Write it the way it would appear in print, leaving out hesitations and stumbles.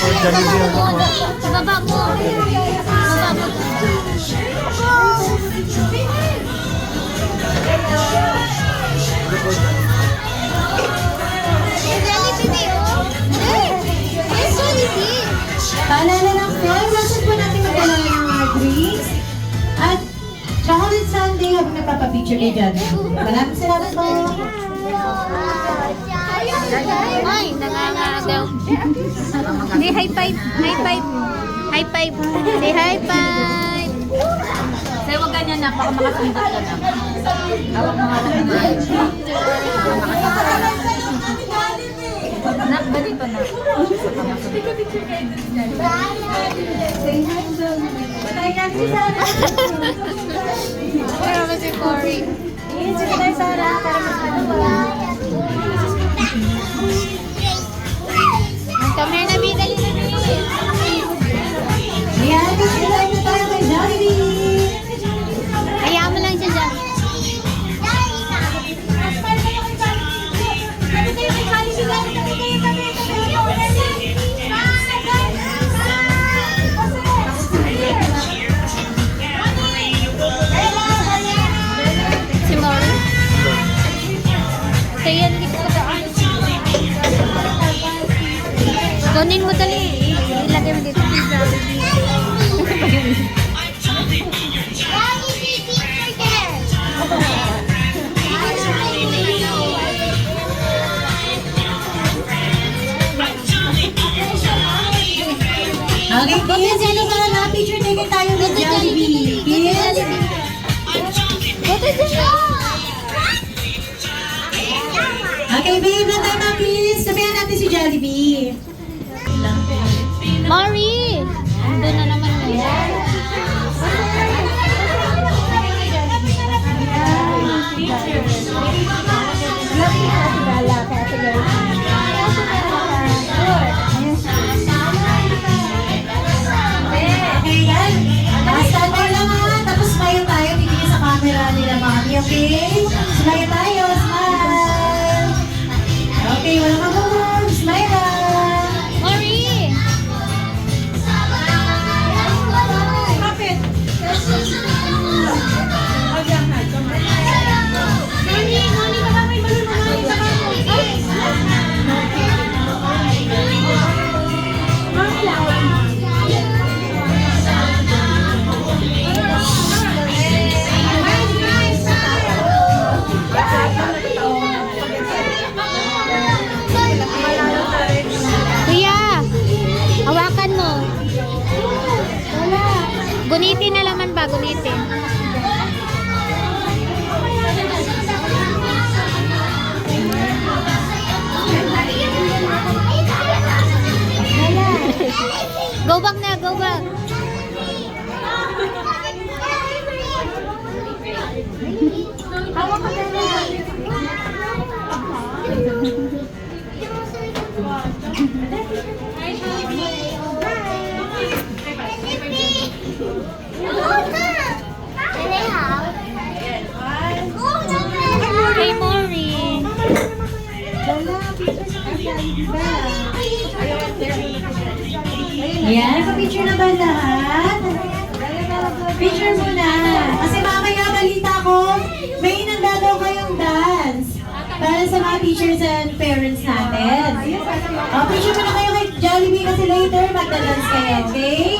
Baba mo. Baba mo. Paalala lang po, iwasan po natin magdala ng mga drinks at chocolate sundae habang nagpapapicture kay John. Maraming salamat po. Ay, nangangagaw. Hindi, high five. High five. High five. Say high five. Sa'yo wag ganyan na, baka makasundot ka na. Hawak mga naman. Nak, ganito na. Pero ba si Cory? Sige tayo, Sarah. Para Come here, Nabi. Dali, Nabi. Ayan, picture tayo na tayo kay Jollibee. Hayaan mo lang siya dyan. Si Mori. Kaya dito ka daan. Kunin mo dali. Ilagay mo dito. Okay, kids, ano para na-picture taking tayo with Jollibee. Kids, Buti dyan. okay, babe, na tayo mga please. Sabihan natin si Jollibee. Mori! Doon na naman yun. Okay, yan. Standby lang ha. Tapos smile tayo. Titigil sa camera nila, mami. Okay? Smile tayo. Smile. Okay, walang kabog. Smile lang. Mori! Kuya! Hawakan mo. Gunitin na laman ba? Gunitin. Go back na, go back. Hey, Mori. Ayan, pa-picture na ba lahat? Picture muna. Kasi mamaya balita ko, may inanda daw kayong dance para sa mga teachers and parents natin. Picture muna kayo kay Jollibee kasi later magda-dance kayo, okay?